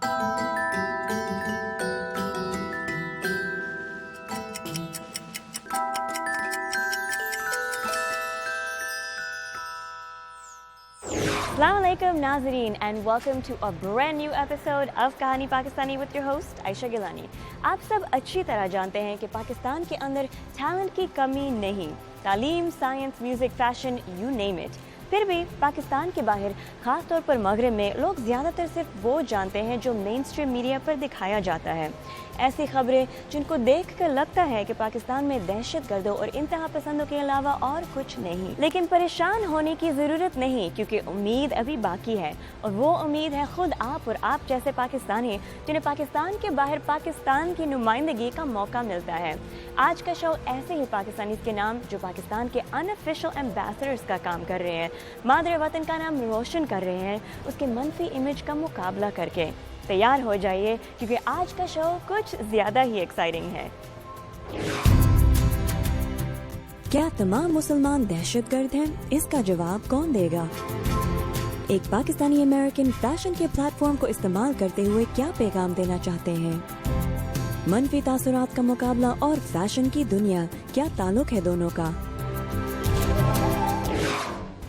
Assalamu alaikum Nazareen and welcome to a brand new episode of Kahani Pakistani with your host Aisha Gilani. آپ سب اچھی طرح جانتے ہیں کہ پاکستان کے اندر ٹیلنٹ کی کمی نہیں، تعلیم، science, music, fashion, you name it. پھر بھی پاکستان کے باہر خاص طور پر مغرب میں لوگ زیادہ تر صرف وہ جانتے ہیں جو مین اسٹریم میڈیا پر دکھایا جاتا ہے. ایسی خبریں جن کو دیکھ کر لگتا ہے کہ پاکستان میں دہشت گردوں اور انتہا پسندوں کے علاوہ اور کچھ نہیں. لیکن پریشان ہونے کی ضرورت نہیں، کیونکہ امید ابھی باقی ہے، اور وہ امید ہے خود آپ اور آپ جیسے پاکستانی جنہیں پاکستان کے باہر پاکستان کی نمائندگی کا موقع ملتا ہے. آج کا شو ایسے ہی پاکستانیز کے نام جو پاکستان کے انآفیشل ایمبیسڈرز کا کام کر رہے ہیں، مادر وطن کا نام روشن کر رہے ہیں اس کے منفی امیج کا مقابلہ کر کے. تیار ہو جائیے کیونکہ آج کا شو کچھ زیادہ ہی ایکسائٹنگ ہے. کیا تمام مسلمان دہشت گرد ہیں؟ اس کا جواب کون دے گا؟ ایک پاکستانی امریکن فیشن کے پلیٹ فارم کو استعمال کرتے ہوئے کیا پیغام دینا چاہتے ہیں؟ منفی تاثرات کا مقابلہ اور فیشن کی دنیا، کیا تعلق ہے دونوں کا؟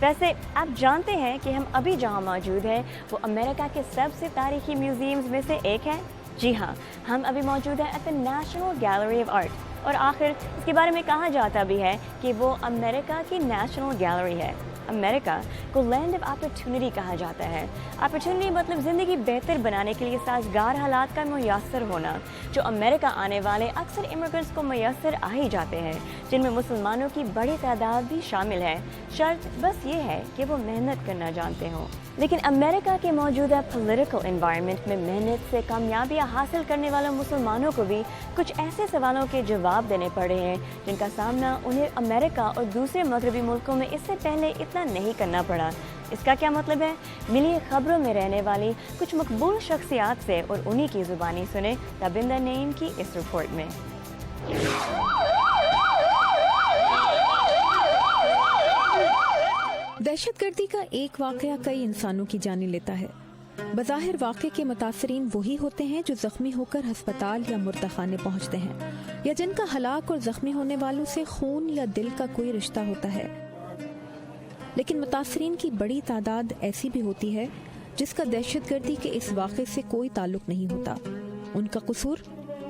ویسے آپ جانتے ہیں کہ ہم ابھی جہاں موجود ہیں وہ امریکہ کے سب سے تاریخی میوزیمز میں سے ایک ہے. جی ہاں، ہم ابھی موجود ہیں at the national gallery of art, اور آخر اس کے بارے میں کہا جاتا بھی ہے کہ وہ امریکہ کی نیشنل گیلری ہے. امریکہ کو لینڈ آف اپرچونٹی کہا جاتا ہے. اپرچونٹی مطلب زندگی بہتر بنانے کے لیے سازگار حالات کا میسر ہونا، جو امریکہ آنے والے اکثر امیگرنٹس کو میسر آ ہی جاتے ہیں، جن میں مسلمانوں کی بڑی تعداد بھی شامل ہے. شرط بس یہ ہے کہ وہ محنت کرنا جانتے ہوں. لیکن امریکہ کے موجودہ پولیٹیکل انوائرمنٹ میں محنت سے کامیابیاں حاصل کرنے والے مسلمانوں کو بھی کچھ ایسے سوالوں کے جواب دینے پڑے ہیں جن کا سامنا انہیں امریکہ اور دوسرے مغربی ملکوں میں اس سے پہلے اتنا نہیں کرنا پڑا. اس کا کیا مطلب ہے؟ ملی خبروں میں رہنے والی کچھ مقبول شخصیات سے اور انہی کی زبانی سنیں تابندہ نعیم کی اس رپورٹ میں. دہشت گردی کا ایک واقعہ کئی انسانوں کی جانیں لیتا ہے. بظاہر واقعے کے متاثرین وہی ہوتے ہیں جو زخمی ہو کر ہسپتال یا مردخانے پہنچتے ہیں، یا جن کا ہلاک اور زخمی ہونے والوں سے خون یا دل کا کوئی رشتہ ہوتا ہے. لیکن متاثرین کی بڑی تعداد ایسی بھی ہوتی ہے جس کا دہشت گردی کے اس واقعے سے کوئی تعلق نہیں ہوتا. ان کا قصور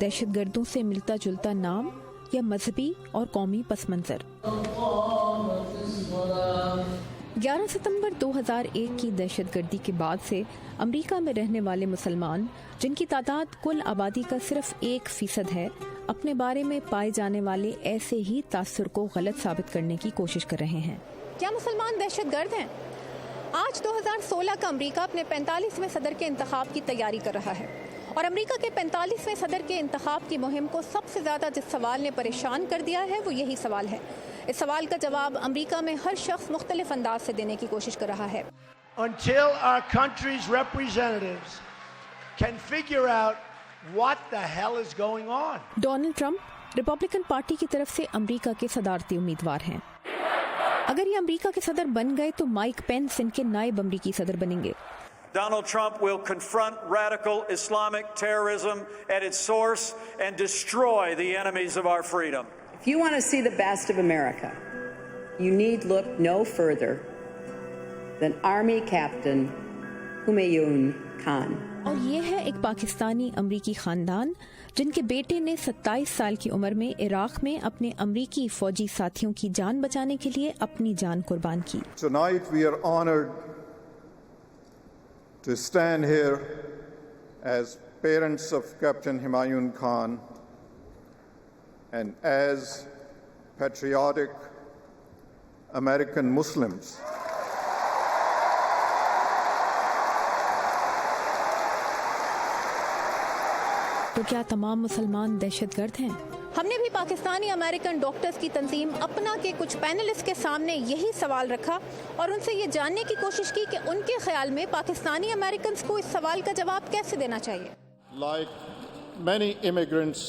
دہشت گردوں سے ملتا جلتا نام یا مذہبی اور قومی پس منظر. 11 ستمبر 2001 کی دہشت گردی کے بعد سے امریکہ میں رہنے والے مسلمان، جن کی تعداد کل آبادی کا صرف 1% ہے، اپنے بارے میں پائے جانے والے ایسے ہی تاثر کو غلط ثابت کرنے کی کوشش کر رہے ہیں. کیا مسلمان دہشت گرد ہیں؟ آج 2016 کا امریکہ اپنے 45ویں صدر کے انتخاب کی تیاری کر رہا ہے، اور امریکہ کے 45ویں صدر کے انتخاب کی مہم کو سب سے زیادہ جس سوال نے پریشان کر دیا ہے وہ یہی سوال ہے. اس سوال کا جواب امریکہ میں ہر شخص مختلف انداز سے دینے کی کوشش کر رہا ہے. Until our country's representatives can figure out what the hell is going on. Donald Trump Republican party کی طرف سے امریکہ کے صدارتی امیدوار ہیں. اگر یہ امریکہ کے صدر بن گئے تو مائک پینس ان کے نائب امریکی صدر بنیں گے. Donald Trump will confront radical Islamic terrorism at its source and destroy the enemies of our freedom. If you want to see the best of America, you need look no further than Army Captain Humayun Khan. اور یہ ہے ایک پاکستانی امریکی خاندان جن کے بیٹے نے 27 سال کی عمر میں عراق میں اپنے امریکی فوجی ساتھیوں کی جان بچانے کے لیے اپنی جان قربان کی. Tonight we are honored to stand here as parents of Captain Humayun Khan and as patriotic American Muslims. تو کیا تمام مسلمان دہشت گرد ہیں؟ ہم نے بھی پاکستانی امریکن ڈاکٹرز کی تنظیم اپنا کے کچھ پینلسٹ کے سامنے یہی سوال رکھا اور ان سے یہ جاننے کی کوشش کی کہ ان کے خیال میں پاکستانی امریکنز کو اس سوال کا جواب کیسے دینا چاہیے. Like many immigrants,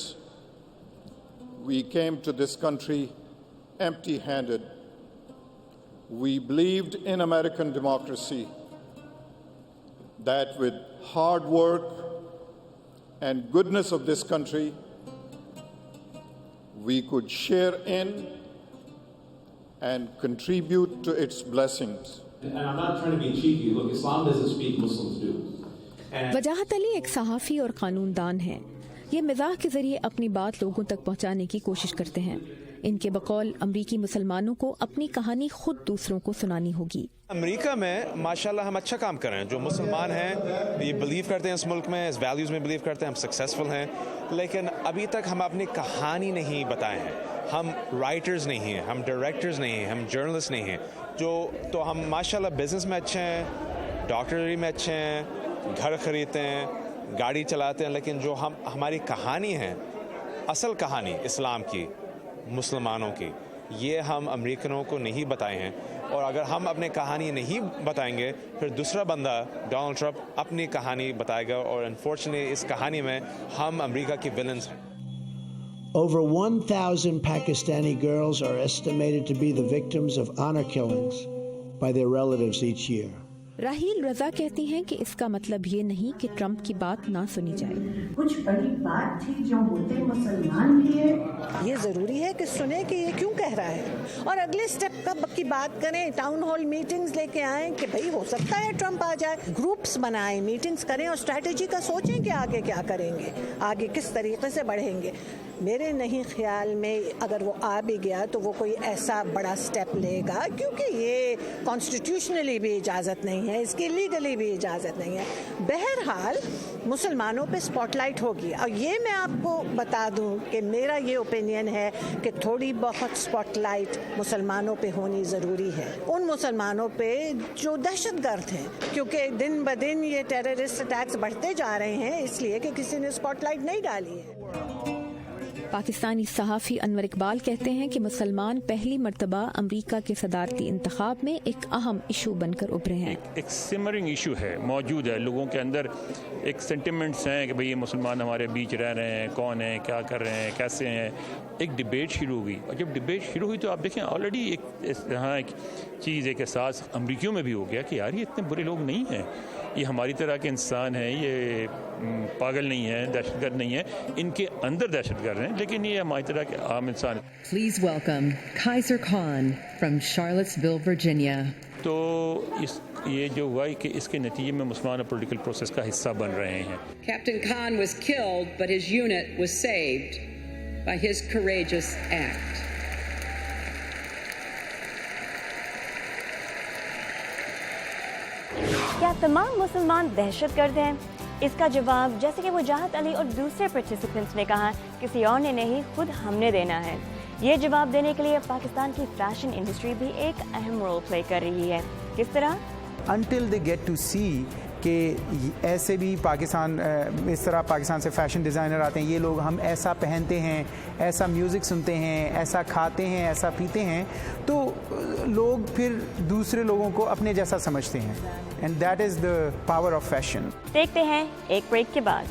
we came to this country empty-handed. We believed in American democracy, that with hard work and goodness of this country, we could share in and contribute to its blessings. And I'm not trying to be cheeky. Look, Islam doesn't speak, Muslims do. وجاہت علی ایک صحافی اور قانون دان ہیں. یہ مزاح کے ذریعے اپنی بات لوگوں تک پہنچانے کی کوشش کرتے ہیں. ان کے بقول امریکی مسلمانوں کو اپنی کہانی خود دوسروں کو سنانی ہوگی. امریکہ میں ماشاءاللہ ہم اچھا کام کر رہے ہیں. جو مسلمان ہیں یہ بلیو کرتے ہیں اس ملک میں, اس ویلیوز میں بلیو کرتے ہیں, ہم سکسیزفل ہیں, لیکن ابھی تک ہم اپنی کہانی نہیں بتائے ہیں. ہم رائٹرز نہیں ہیں, ہم ڈائریکٹرز نہیں ہیں, ہم جرنلسٹ نہیں ہیں. تو ہم ماشاءاللہ بزنس میں اچھے ہیں, ڈاکٹری میں اچھے ہیں, گھر خریدتے ہیں, گاڑی چلاتے ہیں, لیکن جو ہماری کہانی ہے, اصل کہانی اسلام کی, مسلمانوں کی, یہ ہم امریکنوں کو نہیں بتائے ہیں. اور اگر ہم اپنی کہانی نہیں بتائیں گے پھر دوسرا بندہ ڈونلڈ ٹرمپ اپنی کہانی بتائے گا, اور انفارچونیٹلی اس کہانی میں ہم امریکہ کی ولنز ہیں. Over 1,000 Pakistani girls are estimated to be the victims of honor killings by their relatives each year. Raheel رضا کہتی ہیں کہ اس کا مطلب یہ نہیں کہ ٹرمپ کی بات نہ سنی جائے. کچھ بڑی بات تھی جو ہوتے مسلمان بھی ہے, یہ ضروری ہے کہ سنیں کہ یہ کیوں کہہ رہا ہے, اور اگلے سٹیپ کی بات کریں, ٹاؤن ہال میٹنگز لے کے آئیں کہ بھئی ہو سکتا ہے ٹرمپ آ جائے, گروپس بنائیں, میٹنگز کریں اور اسٹریٹجی کا سوچیں کہ آگے کیا کریں گے, آگے کس طریقے سے بڑھیں گے. میرے نہیں خیال میں اگر وہ آ بھی گیا تو وہ کوئی ایسا بڑا سٹیپ لے گا, کیونکہ یہ کانسٹیٹیوشنلی بھی اجازت نہیں ہے, اس کی لیگلی بھی اجازت نہیں ہے. بہرحال مسلمانوں پہ اسپاٹ لائٹ ہوگی, اور یہ میں آپ کو بتا دوں کہ میرا یہ اوپینین ہے کہ تھوڑی بہت اسپاٹ لائٹ مسلمانوں پہ ہونی ضروری ہے, ان مسلمانوں پہ جو دہشت گرد ہیں, کیونکہ دن بدن یہ ٹیررسٹ اٹیکس بڑھتے جا رہے ہیں اس لیے کہ کسی نے اسپاٹ لائٹ نہیں ڈالی ہے. پاکستانی صحافی انور اقبال کہتے ہیں کہ مسلمان پہلی مرتبہ امریکہ کے صدارتی انتخاب میں ایک اہم ایشو بن کر ابھرے ہیں. ایک سمرنگ ایشو ہے, موجود ہے, لوگوں کے اندر ایک سینٹیمنٹس ہیں کہ بھئی یہ مسلمان ہمارے بیچ رہ رہے ہیں, کون ہیں, کیا کر رہے ہیں, کیسے ہیں. ایک ڈبیٹ شروع ہوئی, اور جب ڈبیٹ شروع ہوئی تو آپ دیکھیں آلریڈی ایک چیز, ایک احساس امریکیوں میں بھی ہو گیا کہ یار یہ اتنے برے لوگ نہیں ہیں, یہ ہماری طرح کے انسان ہیں, یہ پاگل نہیں ہیں, دہشت گرد نہیں ہیں, ان کے اندر دہشت گرد ہیں, لیکن یہ ہماری طرح کے عام انسان. Please welcome Kaiser Khan from Charlottesville, Virginia. تو یہ جو ہوا ہے کہ اس کے نتیجے میں مسلمان پولیٹیکل پروسیس کا حصہ بن رہے ہیں. Captain Khan was killed, but his unit was saved by his courageous act. کیا تمام مسلمان دہشت گرد ہیں؟ اس کا جواب, جیسے کہ وجاہت علی اور دوسرے پارٹیسپینٹس نے کہا, کسی اور نے نہیں, خود ہم نے دینا ہے. یہ جواب دینے کے لیے پاکستان کی فیشن انڈسٹری بھی ایک اہم رول پلے کر رہی ہے. کس طرح؟ Until they get to see کہ ایسے بھی پاکستان, اس طرح پاکستان سے فیشن ڈیزائنر آتے ہیں, یہ لوگ ہم ایسا پہنتے ہیں, ایسا میوزک سنتے ہیں, ایسا کھاتے ہیں, ایسا پیتے ہیں, تو لوگ پھر دوسرے لوگوں کو اپنے جیسا سمجھتے ہیں. And that is the power of fashion. دیکھتے ہیں ایک بریک کے بعد.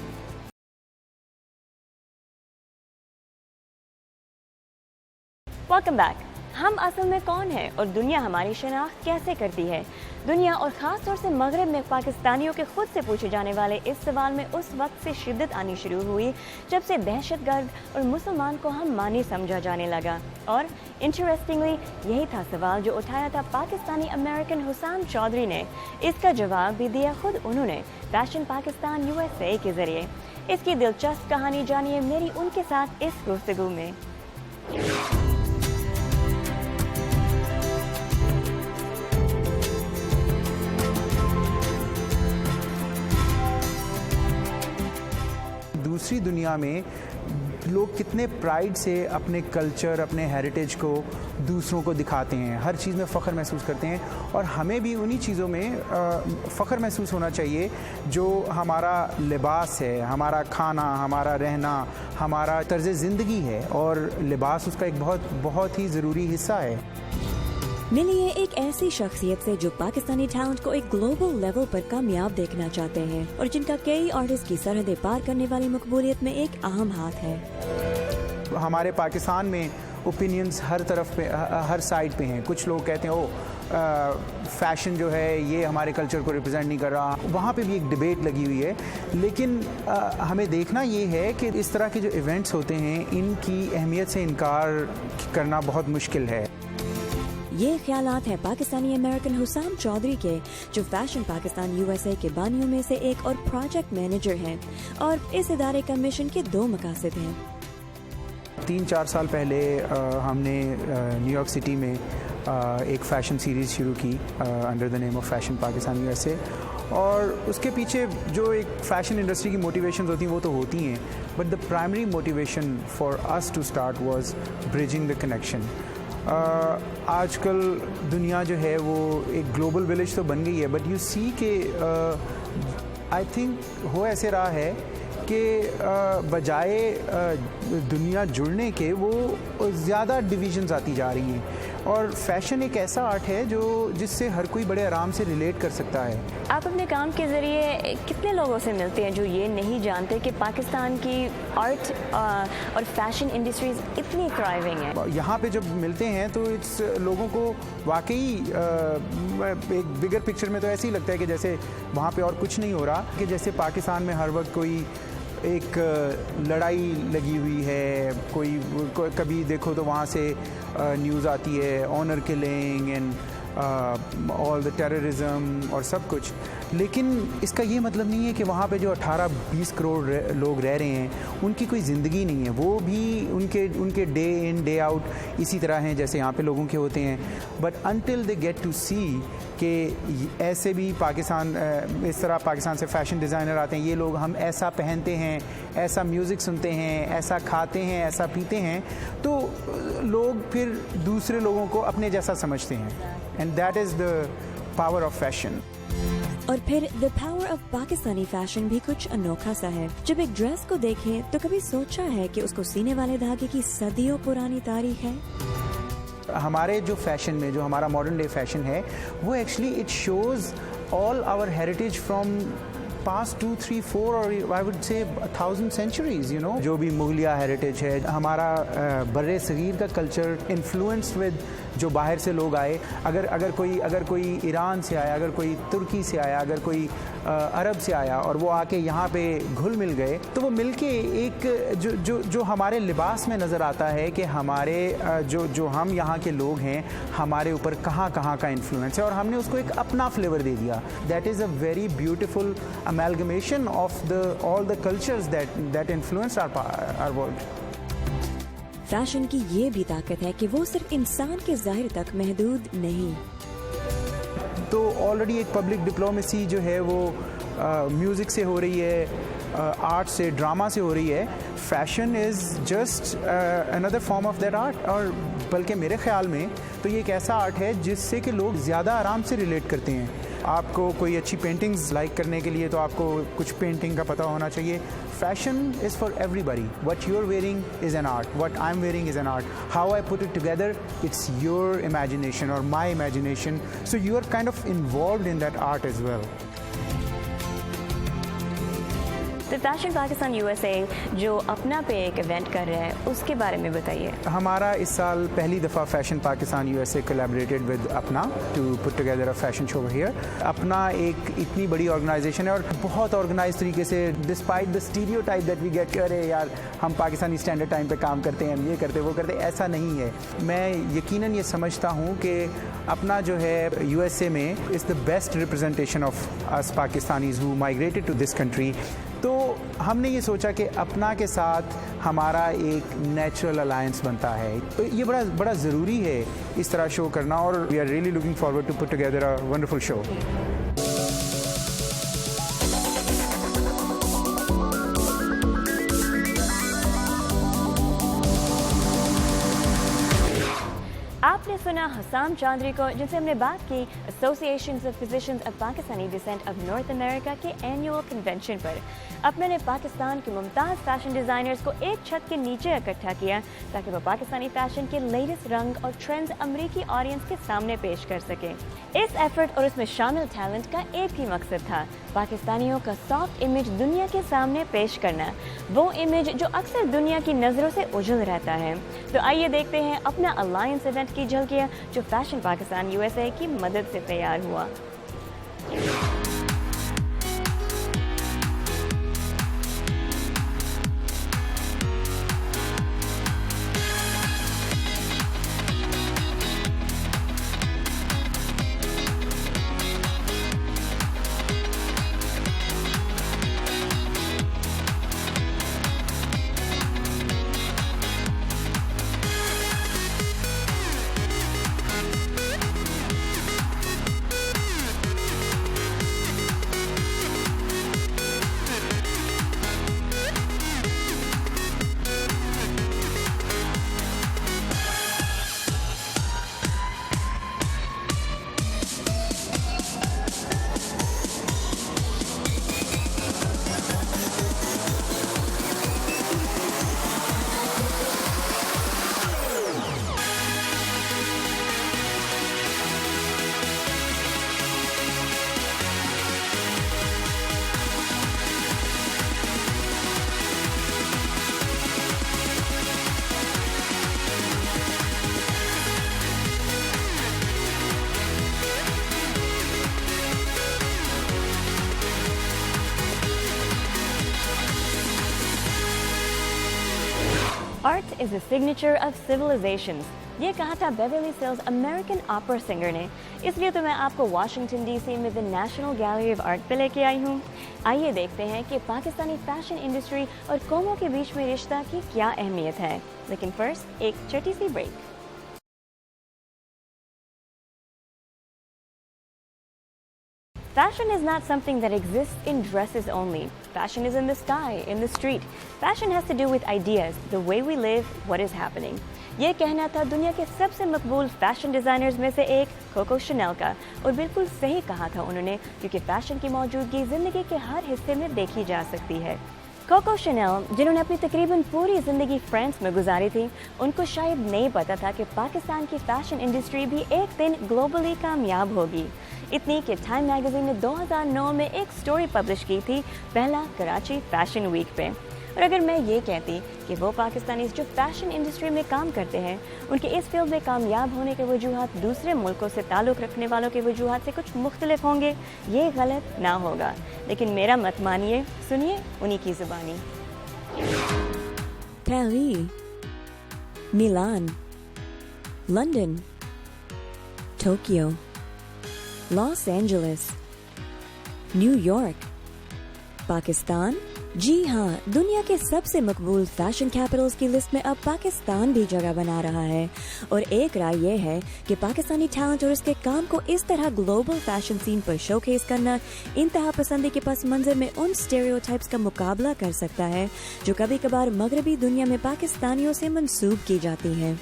Welcome back. ہم اصل میں کون ہیں اور دنیا ہماری شناخت کیسے کرتی ہے؟ دنیا اور خاص طور سے مغرب میں پاکستانیوں کے خود سے پوچھے جانے والے اس سوال میں اس وقت سے شدت آنی شروع ہوئی جب سے دہشت گرد اور مسلمان کو ہم مانی سمجھا جانے لگا. اور انٹرسٹنگلی یہی تھا سوال جو اٹھایا تھا پاکستانی امریکن حسام چودھری نے. اس کا جواب بھی دیا خود انہوں نے فیشن پاکستان USA کے ذریعے. اس کی دلچسپ کہانی جانیے میری ان کے ساتھ اس گفتگو میں. دوسری دنیا میں لوگ کتنے پرائڈ سے اپنے کلچر, اپنے ہیریٹیج کو دوسروں کو دکھاتے ہیں, ہر چیز میں فخر محسوس کرتے ہیں, اور ہمیں بھی انہی چیزوں میں فخر محسوس ہونا چاہیے جو ہمارا لباس ہے, ہمارا کھانا, ہمارا رہنا, ہمارا طرز زندگی ہے, اور لباس اس کا ایک بہت ہی ضروری حصہ ہے. ملیے ایک ایسی شخصیت سے جو پاکستانی ٹیلنٹ کو ایک گلوبل لیول پر کامیاب دیکھنا چاہتے ہیں اور جن کا کئی آرٹسٹ کی سرحدیں پار کرنے والی مقبولیت میں ایک اہم ہاتھ ہے. ہمارے پاکستان میں اوپینینز ہر طرف پہ, ہر سائڈ پہ ہیں. کچھ لوگ کہتے ہیں فیشن جو ہے یہ ہمارے کلچر کو ریپرزینٹ نہیں کر رہا. وہاں پہ بھی ایک ڈبیٹ لگی ہوئی ہے, لیکن ہمیں دیکھنا یہ ہے کہ اس طرح کے جو ایونٹس ہوتے ہیں ان کی اہمیت سے انکار کرنا بہت مشکل ہے. یہ خیالات ہیں پاکستانی امریکن حسام چودھری کے, جو فیشن پاکستان USA کے بانیوں میں سے ایک اور پروجیکٹ مینیجر ہیں, اور اس ادارے کا مشن کے 2 مقاصد ہیں. 3-4 سال پہلے ہم نے نیو یارک سٹی میں ایک فیشن سیریز شروع کی under the name of fashion Pakistan USA, اور اس کے پیچھے جو ایک فیشن انڈسٹری کی موٹیویشنز ہوتی ہیں وہ تو ہوتی ہیں, but the primary motivation for us to start was bridging the connection. آج کل دنیا جو ہے وہ ایک گلوبل ولیج تو بن گئی ہے, بٹ یو سی کہ آئی تھنک ہو ایسے رہا ہے کہ بجائے دنیا جڑنے کے وہ زیادہ ڈویژنز آتی جا رہی ہیں, اور فیشن ایک ایسا آرٹ ہے جس سے ہر کوئی بڑے آرام سے ریلیٹ کر سکتا ہے. آپ اپنے کام کے ذریعے کتنے لوگوں سے ملتے ہیں جو یہ نہیں جانتے کہ پاکستان کی آرٹ اور فیشن انڈسٹریز اتنی تھرائیونگ ہیں؟ یہاں پہ جب ملتے ہیں تو اس لوگوں کو واقعی ایک بگر پکچر میں تو ایسے ہی لگتا ہے کہ جیسے وہاں پہ اور کچھ نہیں ہو رہا, کہ جیسے پاکستان میں ہر وقت کوئی ایک لڑائی لگی ہوئی ہے, کوئی کبھی دیکھو تو وہاں سے نیوز آتی ہے honour killing and all the terrorism اور سب کچھ. لیکن اس کا یہ مطلب نہیں ہے کہ وہاں پہ جو 18-20 کروڑ لوگ رہ رہے ہیں ان کی کوئی زندگی نہیں ہے, وہ بھی ان کے ڈے ان ڈے آؤٹ اسی طرح ہیں جیسے یہاں پہ لوگوں کے ہوتے ہیں. But until they get to see کہ ایسے بھی پاکستان, اس طرح پاکستان سے فیشن ڈیزائنر آتے ہیں, یہ لوگ ہم ایسا پہنتے ہیں, ایسا میوزک سنتے ہیں, ایسا کھاتے ہیں, ایسا پیتے ہیں, تو لوگ پھر دوسرے لوگوں کو اپنے جیسا سمجھتے ہیں. And that is the power of fashion. اور پھر the power of Pakistani fashion بھی کچھ انوکھا سا ہے. جب ایک ڈریس کو دیکھیں تو کبھی سوچا ہے کہ اس کو سینے والے دھاگے کی صدیوں پرانی تاریخ ہے؟ ہمارے جو فیشن میں جو ہمارا ماڈرن ڈے فیشن ہے وہ actually it shows all our heritage from past 2, 3, 4 اور I would say 1000 centuries, you know. جو بھی مغلیہ ہیریٹیج ہے, ہمارا بر صغیر کا کلچر انفلوئنسڈ ود جو باہر سے لوگ آئے. اگر کوئی ایران سے آیا, اگر کوئی ترکی سے آیا, اگر کوئی عرب سے آیا اور وہ آ کے یہاں پہ گھل مل گئے, تو وہ مل کے ایک جو ہمارے لباس میں نظر آتا ہے کہ ہمارے جو ہم یہاں کے لوگ ہیں ہمارے اوپر کہاں کا انفلوئنس ہے, اور ہم نے اس کو ایک اپنا فلیور دے دیا. That is a very beautiful amalgamation of all the cultures that influence our world. Fashion کی یہ بھی طاقت ہے کہ وہ صرف انسان کے ظاہر تک محدود نہیں. تو آلریڈی ایک پبلک ڈپلومیسی جو ہے وہ میوزک سے ہو رہی ہے, آرٹ سے, ڈراما سے ہو رہی ہے. Fashion is just another form of that art, اور بلکہ میرے خیال میں تو یہ ایک ایسا آرٹ ہے جس سے کہ لوگ زیادہ آرام سے ریلیٹ کرتے ہیں. آپ کو کوئی اچھی پینٹنگز لائک کرنے کے لیے تو آپ کو کچھ پینٹنگ کا پتہ ہونا چاہیے. فیشن از فار ایوری بڈی. What you are wearing is an art, what I am wearing is an art. How I put it together, it's your imagination اور my imagination, so you are kind of involved in that art as well. تو fashion Pakistan USA جو اپنا پہ ایک event کر رہا ہے اس کے بارے میں بتائیے. ہمارا اس سال پہلی دفعہ fashion Pakistan USA collaborated with اپنا to put together a fashion show here. اپنا ایک اتنی بڑی آرگنائزیشن ہے اور بہت آرگنائز طریقے سے, despite the stereotype that we get, ارے یار ہم پاکستانی اسٹینڈرڈ ٹائم پہ کام کرتے ہیں, ہم یہ کرتے وہ کرتے, ایسا نہیں ہے. میں یقیناً یہ سمجھتا ہوں کہ اپنا جو ہے USA میں is the best representation of us Pakistanis who migrated to this country. تو ہم نے یہ سوچا کہ اپنا کے ساتھ ہمارا ایک نیچرل الائنس بنتا ہے. تو یہ بڑا ضروری ہے اس طرح شو کرنا, اور we are really looking forward to put together a wonderful show. آپ نے سنا حسام چودھری کو, جن سے ہم نے بات کی associations of physicians of Pakistani descent of north America کے اینیول کنونشن پر. اب میں نے پاکستان کے ممتاز فیشن ڈیزائنرز کو ایک چھت کے نیچے اکٹھا کیا تاکہ وہ پاکستانی فیشن کے لیٹسٹ رنگ اور ٹرینڈز امریکی آڈینس کے سامنے پیش کر سکیں. اس ایفرٹ اور اس میں شامل ٹیلنٹ کا ایک ہی مقصد تھا, پاکستانیوں کا سافٹ امیج دنیا کے سامنے پیش کرنا, وہ امیج جو اکثر دنیا کی نظروں سے اجل رہتا ہے. تو آئیے دیکھتے ہیں اپنا الائنس ایونٹ کی جھلکیاں شکریہ جو فیشن پاکستان USA کی مدد سے تیار ہوا. Art is the signature of civilizations. یہ کہا تھا بیورلی سیلز امریکن آپرا سنگر نے. اس لیے تو میں آپ کو واشنگٹن DC میں دی نیشنل گیلری آف آرٹ پہ لے کے آئی ہوں. آئیے دیکھتے ہیں کہ پاکستانی فیشن انڈسٹری اور قوموں کے بیچ میں رشتہ کی کیا اہمیت ہے. لیکن فرسٹ ایک چھوٹی سی break. Fashion is not something that exists in dresses only. Fashion is in the sky, in the street. Fashion has to do with ideas, the way we live, what is happening. یہ کہنا تھا دنیا کے سب سے مقبول fashion designers میں سے ایک کوکو شنیل کا. اور بالکل صحیح کہا تھا انہوں نے, کیونکہ فیشن کی موجودگی زندگی کے ہر حصے میں دیکھی جا سکتی ہے. کوکو شنیل جنہوں نے اپنی تقریباً پوری زندگی فرانس میں گزاری تھی, ان کو شاید نہیں پتا تھا کہ پاکستان کی فیشن انڈسٹری بھی ایک دن گلوبلی کامیاب ہوگی. اتنی کہ ٹائم میگزین نے 2009 میں ایک سٹوری پبلش کی تھی پہلا کراچی فیشن ویک پہ. اور اگر میں یہ کہتی کہ وہ پاکستانی جو فیشن انڈسٹری میں کام کرتے ہیں ان کے اس فیلڈ میں کامیاب ہونے کے وجوہات دوسرے ملکوں سے تعلق رکھنے والوں کے وجوہات سے کچھ مختلف ہوں گے, یہ غلط نہ ہوگا. لیکن میرا مت مانیے, سنیے انہی کی زبانی. Paris, Milan, London, Tokyo, Los Angeles, New York, Pakistan. جی ہاں, دنیا کے سب سے مقبول فیشن کیپٹلز کی لسٹ میں اب پاکستان بھی جگہ بنا رہا ہے. اور ایک رائے یہ ہے کہ پاکستانی ٹیلنٹ اور اس کے کام کو اس طرح گلوبل فیشن سین پر شو کیس کرنا انتہا پسندی کے پس منظر میں ان اسٹیریوٹائپس کا مقابلہ کر سکتا ہے جو کبھی کبھار مغربی دنیا میں پاکستانیوں سے منسوب کی جاتی ہیں.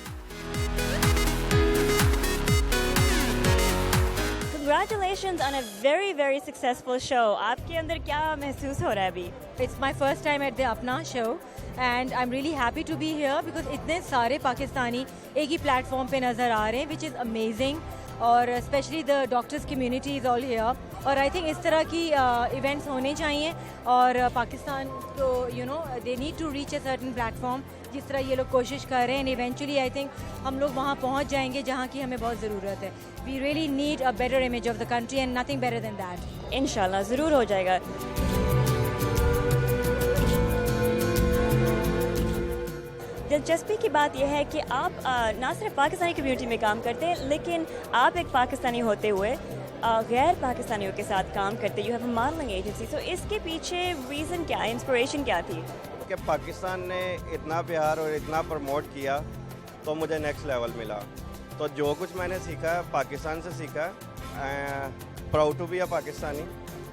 Congratulations on a very, very successful show. آپ کے اندر کیا محسوس ہو رہا ہے ابھی؟ It's my first time at the Apna show and I'm really happy to be here because اتنے سارے پاکستانی ایک ہی پلیٹ فارم پہ نظر آ رہے ہیں which is amazing. اور specially the doctors community is all here. اور آئی تھنک اس طرح کی ایونٹس ہونے چاہیے اور پاکستان کو they need to reach a certain platform جس طرح یہ لوگ کوشش کر رہے ہیں. اینڈ ایونچولی آئی تھنک ہم لوگ وہاں پہنچ جائیں گے جہاں کی ہمیں بہت ضرورت ہے. We really need a better image of the country and nothing better than that. انشاءاللہ ضرور ہو جائے گا. دلچسپی کی بات یہ ہے کہ آپ نہ صرف پاکستانی کمیونٹی میں کام کرتے ہیں لیکن آپ ایک پاکستانی ہوتے ہوئے غیر پاکستانیوں کے ساتھ کام کرتے. You have a modelling agency. So اس کے پیچھے ریزن کیا ہے, انسپریشن کیا تھی؟ کہ پاکستان نے اتنا پیار اور اتنا پروموٹ کیا تو مجھے نیکسٹ لیول ملا. تو جو کچھ میں نے سیکھا ہے پاکستان سے سیکھا ہے. پراؤڈ ٹو بی اے پاکستانی.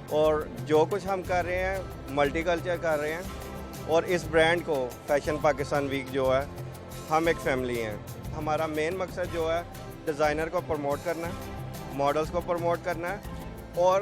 اور جو کچھ ہم کر رہے ہیں ملٹی کلچر کر رہے ہیں. اور اس برانڈ کو فیشن پاکستان ویک جو ہے ہم ایک فیملی ہیں. ہمارا مین مقصد جو ہے ڈیزائنر کو پروموٹ کرنا ہے, ماڈلز کو پروموٹ کرنا ہے اور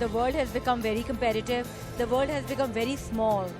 The world has become very competitive. The world has become very small.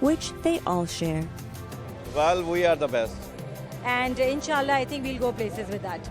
which they all share. Well, we are the best. And inshallah, I think we'll go places with that.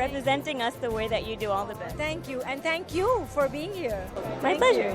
representing us the way that you do. All the best. Thank you, and thank you for being here. My pleasure.